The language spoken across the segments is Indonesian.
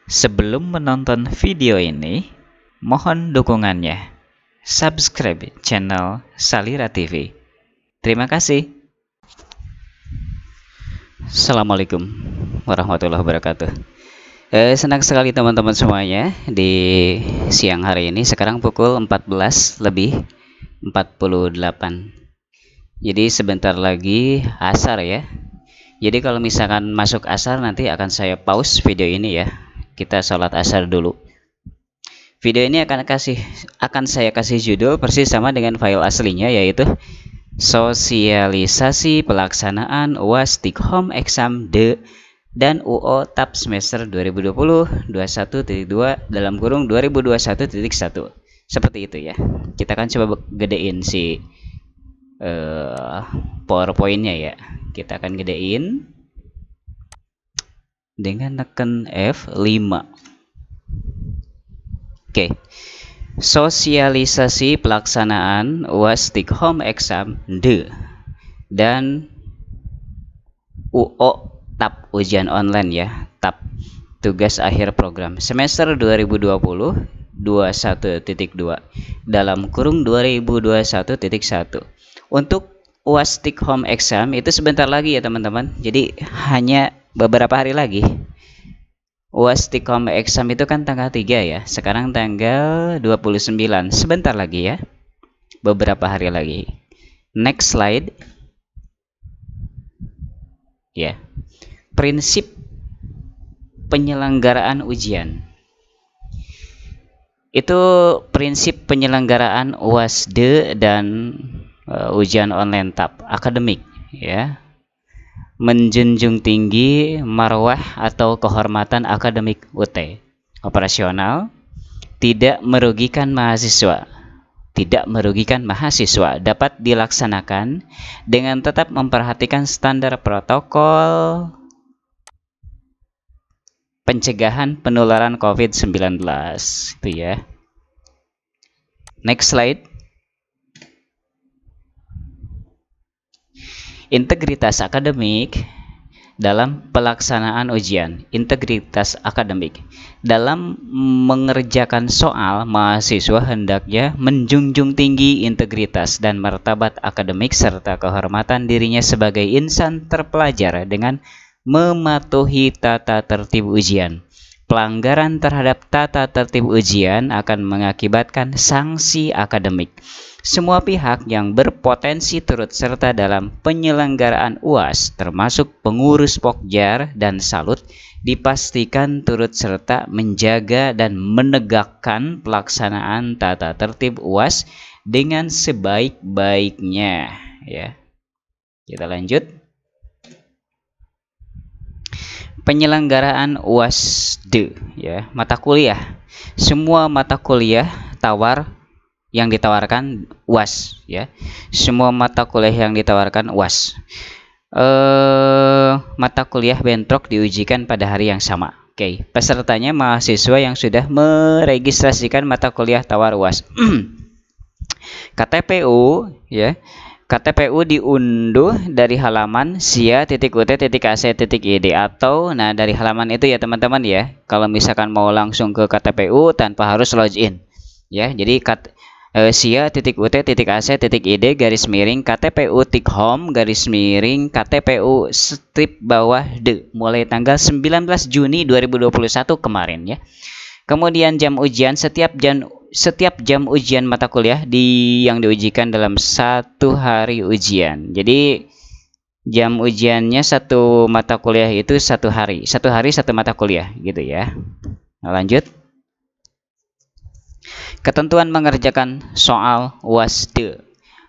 Sebelum menonton video ini, mohon dukungannya. Subscribe channel Salira TV. Terima kasih. Assalamualaikum warahmatullahi wabarakatuh. Senang sekali teman-teman semuanya di siang hari ini. Sekarang pukul 14 lebih 48. Jadi sebentar lagi asar ya. Jadi kalau misalkan masuk asar nanti akan saya pause video ini ya. Kita sholat asar dulu. Video ini akan saya kasih judul persis sama dengan file aslinya, yaitu sosialisasi pelaksanaan UAS Take Home Exam dan UO TAP semester 2020 21.2 dalam kurung 2021.1. Seperti itu ya. Kita akan coba gedein si PowerPoint-nya ya. Kita akan gedein dengan tekan F5. Oke. Sosialisasi pelaksanaan UAS Take Home Exam dan UO TAP ujian online ya. TAP tugas akhir program semester 2020 21.2 dalam kurung 2021.1. Untuk UAS Take Home Exam itu sebentar lagi ya teman-teman. Jadi hanya beberapa hari lagi. UAS Take Home Exam itu kan tanggal 3 ya. Sekarang tanggal 29. Sebentar lagi ya. Beberapa hari lagi. Next slide. Ya. Prinsip penyelenggaraan ujian. Itu prinsip penyelenggaraan UAS dan ujian online TAP akademik ya. Menjunjung tinggi marwah atau kehormatan akademik UT, operasional, tidak merugikan mahasiswa, dapat dilaksanakan dengan tetap memperhatikan standar protokol pencegahan penularan COVID-19 itu ya. Next slide. Integritas akademik dalam pelaksanaan ujian. Integritas akademik dalam mengerjakan soal, mahasiswa hendaknya menjunjung tinggi integritas dan martabat akademik serta kehormatan dirinya sebagai insan terpelajar dengan mematuhi tata tertib ujian. Pelanggaran terhadap tata tertib ujian akan mengakibatkan sanksi akademik. Semua pihak yang berpotensi turut serta dalam penyelenggaraan UAS, termasuk pengurus Pokjar dan Salut, dipastikan turut serta menjaga dan menegakkan pelaksanaan tata tertib UAS dengan sebaik-baiknya. Ya, kita lanjut. Penyelenggaraan UAS ya, mata kuliah. Semua mata kuliah yang ditawarkan UAS ya. Semua mata kuliah yang ditawarkan UAS. Mata kuliah bentrok diujikan pada hari yang sama. Oke, pesertanya mahasiswa yang sudah meregistrasikan mata kuliah tawar UAS. KTPU ya. KTPU diunduh dari halaman sia.ut.ac.id atau dari halaman itu ya teman-teman ya. Kalau misalkan mau langsung ke KTPU tanpa harus login ya. Jadi sia.ut.ac.id /KTPU Take Home /KTPU strip bawah mulai tanggal 19 Juni 2021 kemarin ya. Kemudian jam ujian, setiap jam ujian mata kuliah yang diujikan dalam satu hari ujian. Jadi jam ujiannya satu mata kuliah itu satu hari satu mata kuliah gitu ya. Nah, lanjut. Ketentuan mengerjakan soal UAS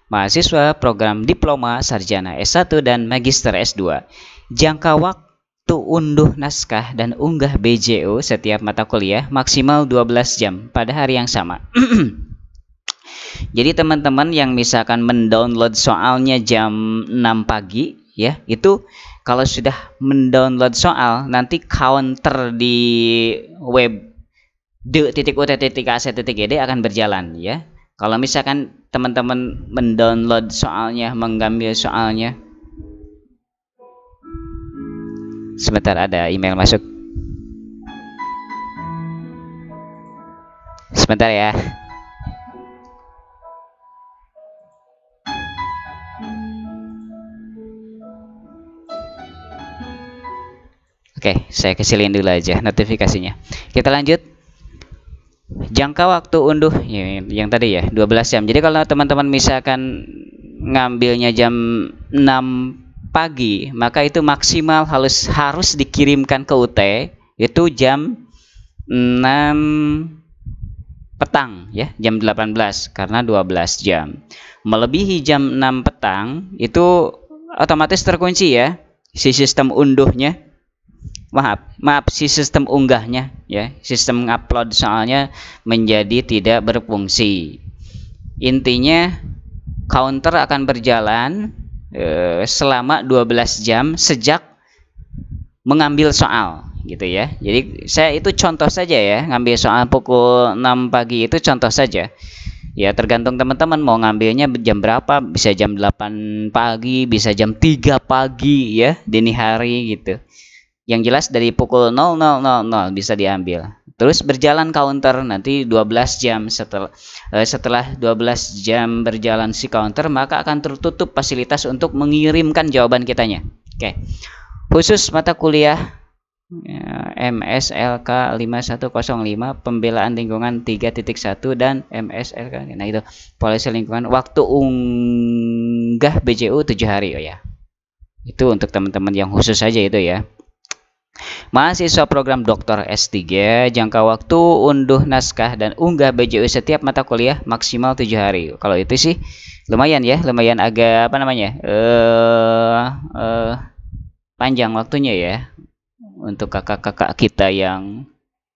mahasiswa program diploma sarjana S1 dan magister S2. Jangka waktu unduh naskah dan unggah BJO setiap mata kuliah maksimal 12 jam pada hari yang sama. Jadi teman-teman yang misalkan mendownload soalnya jam 6 pagi ya, itu kalau sudah mendownload soal nanti counter di web d.ut.ac.id akan berjalan ya. Kalau misalkan teman-teman mendownload soalnya, mengambil soalnya, sebentar ada email masuk. sebentar ya. Oke, saya kecilin dulu aja notifikasinya. Kita lanjut. Jangka waktu unduh yang tadi ya 12 jam. Jadi kalau teman-teman misalkan ngambilnya jam 6 pagi, maka itu maksimal harus dikirimkan ke UT itu jam 6 petang ya, jam 18 karena 12 jam. Melebihi jam 6 petang itu otomatis terkunci ya si sistem unduhnya. Maaf si sistem unggahnya ya, sistem upload soalnya menjadi tidak berfungsi. Intinya counter akan berjalan selama 12 jam sejak mengambil soal gitu ya. Jadi saya itu contoh saja ya, ngambil soal pukul 6 pagi itu contoh saja. Ya tergantung teman-teman mau ngambilnya jam berapa, bisa jam 8 pagi, bisa jam 3 pagi ya, dini hari gitu. Yang jelas dari pukul 00.00 bisa diambil. Terus berjalan counter nanti 12 jam setelah 12 jam berjalan si counter, maka akan tertutup fasilitas untuk mengirimkan jawaban kitanya. Oke. Khusus mata kuliah MSLK 5105 pembelaan lingkungan 3.1 dan MSLK. Nah itu polisi lingkungan, waktu unggah BJU 7 hari oh ya. Itu untuk teman-teman yang khusus saja itu ya. Mahasiswa program Dr. S3, jangka waktu unduh naskah dan unggah BJU setiap mata kuliah maksimal 7 hari. Kalau itu sih lumayan ya, lumayan agak apa namanya? Panjang waktunya ya untuk kakak-kakak kita yang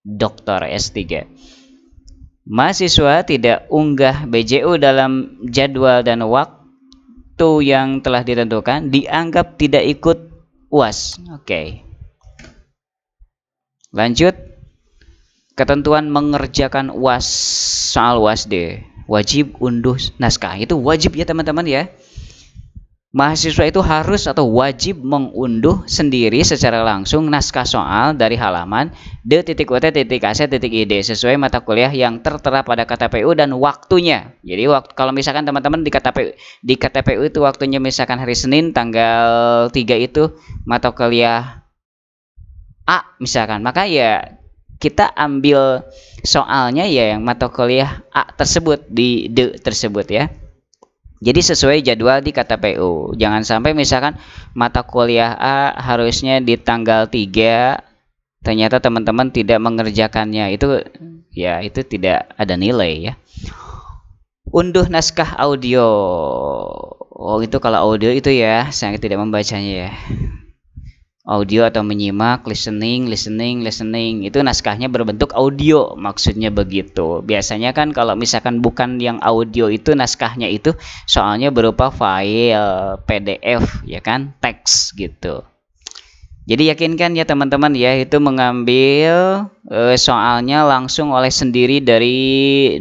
Dr. S3. Mahasiswa tidak unggah BJU dalam jadwal dan waktu yang telah ditentukan dianggap tidak ikut UAS. Oke. Lanjut, ketentuan mengerjakan UAS, soal UAS D, wajib unduh naskah. Itu wajib ya teman-teman ya. Mahasiswa itu harus atau wajib mengunduh sendiri secara langsung naskah soal dari halaman d.ut.ac.id sesuai mata kuliah yang tertera pada KTPU dan waktunya. Jadi kalau misalkan teman-teman di KTPU itu waktunya misalkan hari Senin tanggal 3 itu mata kuliah A misalkan, maka ya kita ambil soalnya ya yang mata kuliah A tersebut di D tersebut ya. Jadi sesuai jadwal di KTPU. Jangan sampai misalkan mata kuliah A harusnya di tanggal 3, ternyata teman-teman tidak mengerjakannya. Itu ya itu tidak ada nilai ya. Unduh naskah audio. Oh itu kalau audio itu ya saya tidak membacanya ya. Audio atau menyimak, listening itu naskahnya berbentuk audio, maksudnya begitu. Biasanya kan kalau misalkan bukan yang audio itu naskahnya itu soalnya berupa file PDF ya kan, teks gitu. Jadi yakinkan ya teman-teman ya itu mengambil soalnya langsung oleh sendiri dari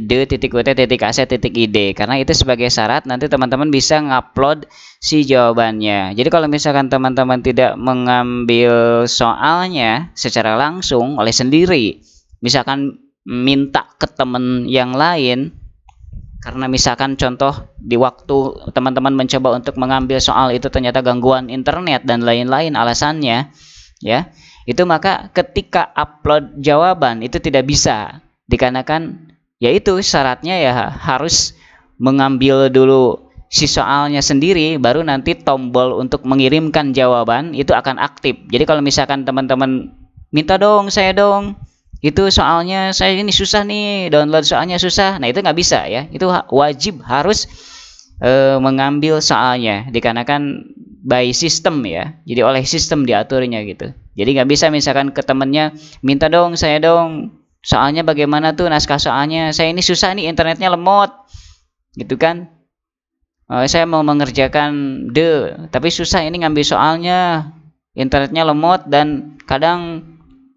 d.ut.ac.id karena itu sebagai syarat nanti teman-teman bisa ngupload si jawabannya. Jadi kalau misalkan teman-teman tidak mengambil soalnya secara langsung oleh sendiri, misalkan minta ke teman yang lain, karena misalkan contoh di waktu teman-teman mencoba untuk mengambil soal itu ternyata gangguan internet dan lain-lain alasannya ya, itu maka ketika upload jawaban itu tidak bisa dikarenakan yaitu syaratnya ya harus mengambil dulu si soalnya sendiri baru nanti tombol untuk mengirimkan jawaban itu akan aktif. Jadi kalau misalkan teman-teman minta dong saya dong itu soalnya saya ini susah nih, download soalnya susah, nah itu nggak bisa ya, itu wajib harus mengambil soalnya dikarenakan by system ya, jadi oleh sistem diaturnya gitu. Jadi nggak bisa misalkan ke temennya minta dong saya dong soalnya bagaimana tuh naskah soalnya, saya ini susah nih internetnya lemot gitu kan, saya mau mengerjakan tapi susah ini ngambil soalnya internetnya lemot dan kadang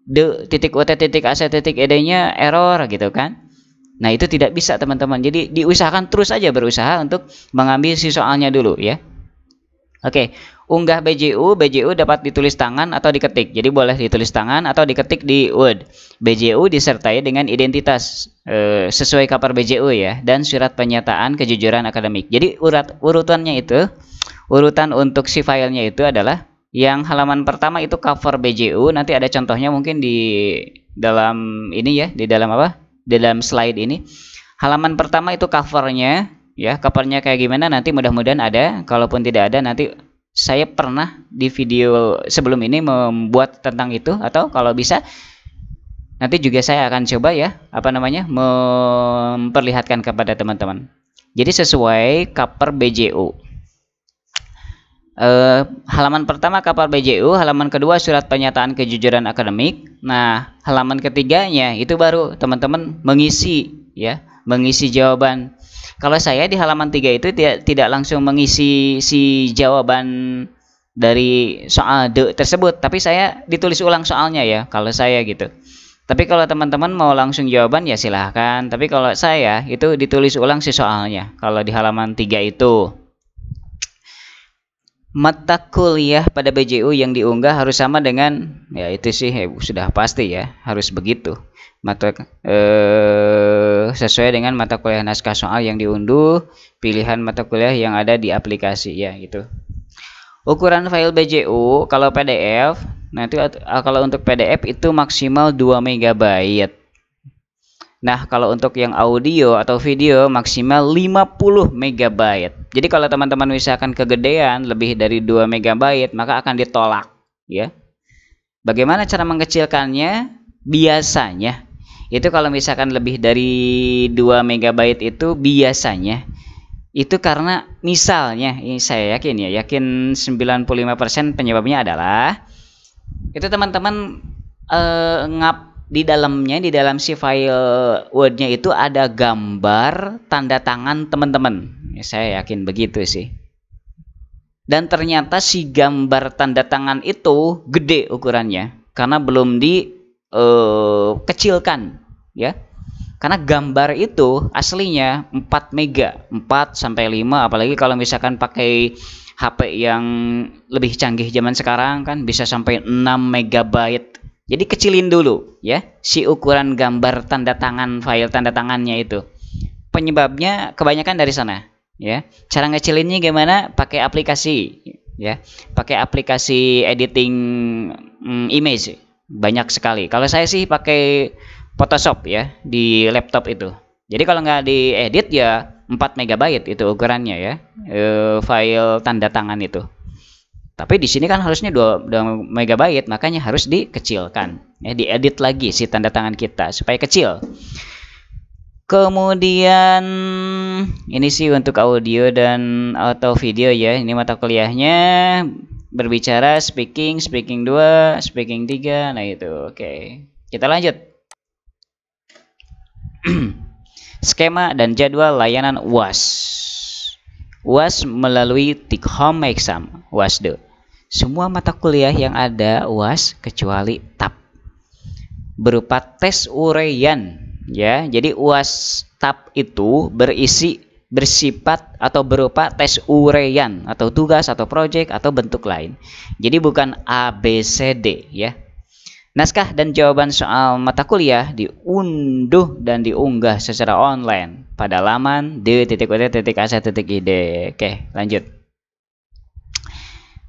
d.ut.ac.id-nya error gitu kan. Nah itu tidak bisa teman-teman. Jadi diusahakan terus aja berusaha untuk mengambil si soalnya dulu ya. Oke, unggah BJU. BJU dapat ditulis tangan atau diketik. Jadi boleh ditulis tangan atau diketik di Word. BJU disertai dengan identitas sesuai cover BJU ya, dan surat pernyataan kejujuran akademik. Jadi urutannya itu, urutan untuk si filenya itu adalah yang halaman pertama itu cover BJU. Nanti ada contohnya mungkin di dalam ini ya, di dalam apa? Di dalam slide ini. Halaman pertama itu covernya. Ya, covernya kayak gimana nanti mudah-mudahan ada. Kalaupun tidak ada nanti saya pernah di video sebelum ini membuat tentang itu, atau kalau bisa nanti juga saya akan coba ya, apa namanya, memperlihatkan kepada teman-teman. Jadi sesuai cover BJU. Halaman pertama cover BJU, halaman kedua surat pernyataan kejujuran akademik. Nah, halaman ketiganya itu baru teman-teman mengisi ya, mengisi jawaban. Kalau saya di halaman 3 itu tidak langsung mengisi si jawaban dari soal D tersebut, tapi saya ditulis ulang soalnya ya, kalau saya gitu. Tapi kalau teman-teman mau langsung jawaban ya silahkan. Tapi kalau saya itu ditulis ulang si soalnya. Kalau di halaman 3 itu. Mata kuliah pada BJU yang diunggah harus sama dengan, ya itu sih sudah pasti ya, harus begitu. Sesuai dengan mata kuliah naskah soal yang diunduh, pilihan mata kuliah yang ada di aplikasi ya itu. Ukuran file BJU kalau PDF, nanti kalau untuk PDF itu maksimal 2 MB. Nah, kalau untuk yang audio atau video maksimal 50 MB. Jadi kalau teman-teman misalkan kegedean lebih dari 2 MB, maka akan ditolak ya. Bagaimana cara mengkecilkannya? Biasanya itu kalau misalkan lebih dari 2 MB itu biasanya itu karena misalnya, ini saya yakin ya, yakin 95% penyebabnya adalah itu teman-teman di dalamnya, di dalam si file Word-nya itu ada gambar tanda tangan teman-teman. Ya, saya yakin begitu sih. Dan ternyata si gambar tanda tangan itu gede ukurannya karena belum dikecilkan ya. Karena gambar itu aslinya 4 mega, 4 sampai 5, apalagi kalau misalkan pakai HP yang lebih canggih zaman sekarang kan bisa sampai 6 MB. Jadi kecilin dulu ya si ukuran gambar tanda tangan, file tanda tangannya itu. Penyebabnya kebanyakan dari sana ya. Cara ngecilinnya gimana? Pakai aplikasi ya. Pakai aplikasi editing image. Banyak sekali. Kalau saya sih pakai Photoshop ya di laptop itu. Jadi kalau nggak diedit ya 4 MB itu ukurannya ya. File tanda tangan itu. Tapi di sini kan harusnya 2 MB, makanya harus dikecilkan. Ya, diedit lagi si tanda tangan kita supaya kecil. Kemudian ini sih untuk audio dan atau video ya. Ini mata kuliahnya berbicara, speaking 2, speaking 3. Nah itu oke. Kita lanjut. Skema dan jadwal layanan UAS. UAS melalui Take Home Exam, UASD. Semua mata kuliah yang ada UAS kecuali TAP berupa tes uraian ya. Jadi UAS TAP itu bersifat atau berupa tes uraian atau tugas atau proyek atau bentuk lain. Jadi bukan ABCD ya. Naskah dan jawaban soal mata kuliah diunduh dan diunggah secara online pada laman d.ut.ac.id. Oke, lanjut.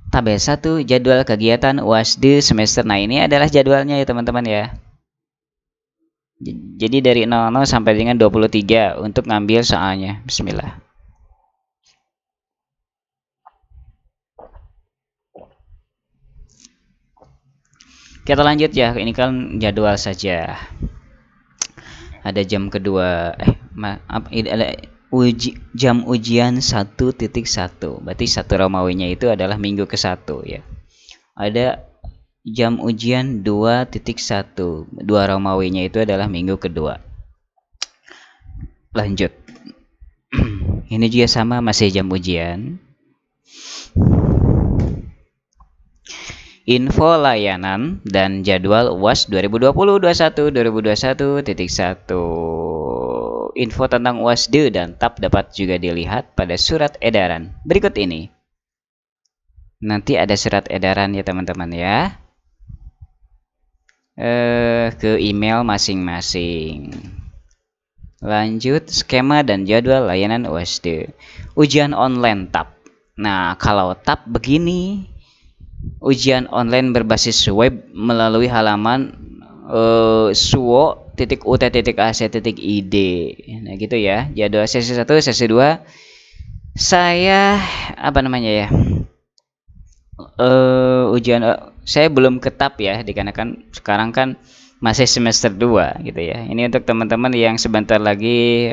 Tab 1 jadwal kegiatan UASD semester. Nah, ini adalah jadwalnya ya teman-teman ya. Jadi dari 00 sampai dengan 23 untuk ngambil soalnya. Bismillah. Kita lanjut ya. Ini kan jadwal saja. Ada jam kedua. Ada jam ujian 1.1. Berarti 1 Romawinya itu adalah minggu ke-1 ya. Ada jam ujian 2.1. 2 Romawinya itu adalah minggu kedua. Lanjut. Ini juga sama, masih jam ujian. Info layanan dan jadwal UAS 2020-21 2021.1. Info tentang UASD dan TAP dapat juga dilihat pada surat edaran berikut ini. Nanti ada surat edaran ya teman-teman ya, ke email masing-masing. Lanjut, skema dan jadwal layanan USD. Ujian online TAP. Nah, kalau TAP begini, ujian online berbasis web melalui halaman suwo.ut.ac.id. Nah, gitu ya. Jadwal sesi 1, sesi 2. Saya apa namanya ya? Ujian saya belum ke TAP ya, dikarenakan sekarang kan masih semester 2 gitu ya. Ini untuk teman-teman yang sebentar lagi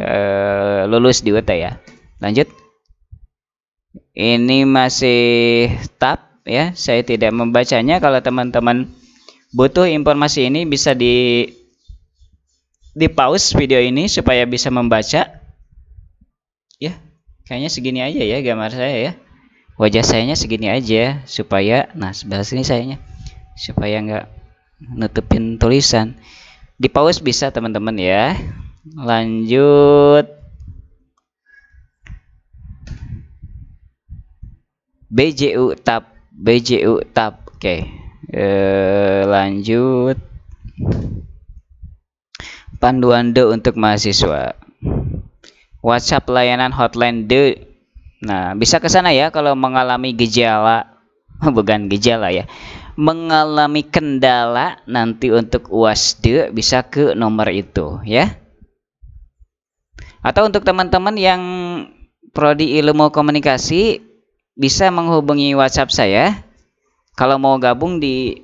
lulus di UT ya. Lanjut. Ini masih TAP ya. Saya tidak membacanya. Kalau teman-teman butuh informasi ini bisa di pause video ini supaya bisa membaca. Ya, kayaknya segini aja ya gambar saya ya. Wajah sayanya segini aja supaya, nah sebelah sini sayanya supaya nggak nutupin tulisan. Di pause bisa teman-teman ya. Lanjut. BJU TAP. Oke. Lanjut. Panduan DE untuk mahasiswa. WhatsApp layanan hotline DE. Nah, bisa ke sana ya kalau mengalami gejala, bukan gejala ya, mengalami kendala nanti untuk UASD bisa ke nomor itu ya. Atau untuk teman-teman yang prodi ilmu komunikasi bisa menghubungi WhatsApp saya. Kalau mau gabung di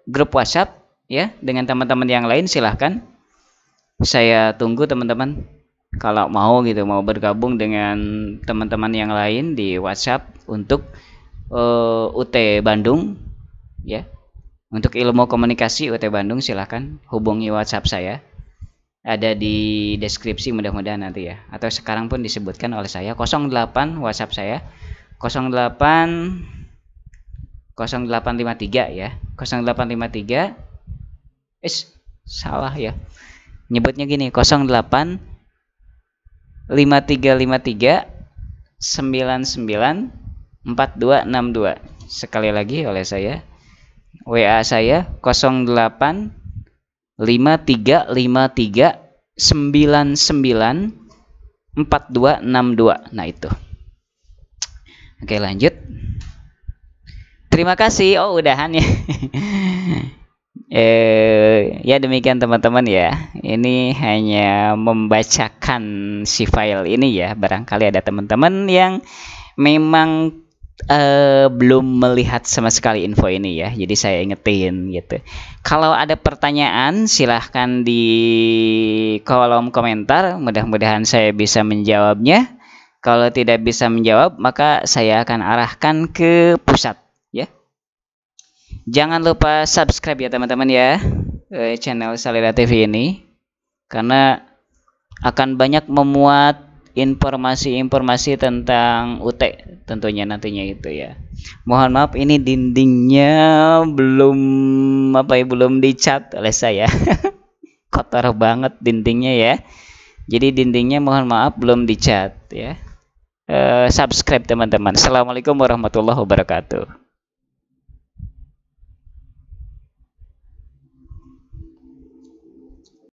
grup WhatsApp ya dengan teman-teman yang lain silahkan. Saya tunggu teman-teman. Kalau mau gitu, mau bergabung dengan teman-teman yang lain di WhatsApp untuk UT Bandung ya. Untuk ilmu komunikasi UT Bandung silahkan hubungi WhatsApp saya. Ada di deskripsi mudah-mudahan nanti ya. Atau sekarang pun disebutkan oleh saya 08 WhatsApp saya 08 0853 ya. 0853 salah ya. Nyebutnya gini 08 5353 99 4262. Sekali lagi oleh saya. WA saya 08 5353 99 4262. Nah itu. Oke lanjut. Terima kasih. Oh udahan ya. Ya demikian teman-teman ya. Ini hanya membacakan si file ini ya. Barangkali ada teman-teman yang memang belum melihat sama sekali info ini ya. Jadi saya ingetin gitu. Kalau ada pertanyaan silahkan di kolom komentar. Mudah-mudahan saya bisa menjawabnya. Kalau tidak bisa menjawab maka saya akan arahkan ke pusat ya. Jangan lupa subscribe ya teman-teman ya channel Salira TV ini, karena akan banyak memuat informasi-informasi tentang UT tentunya nantinya itu ya. Mohon maaf ini dindingnya belum dicat oleh saya. Kotor banget dindingnya ya. Jadi dindingnya mohon maaf belum dicat ya. Subscribe teman-teman. Assalamualaikum warahmatullahi wabarakatuh.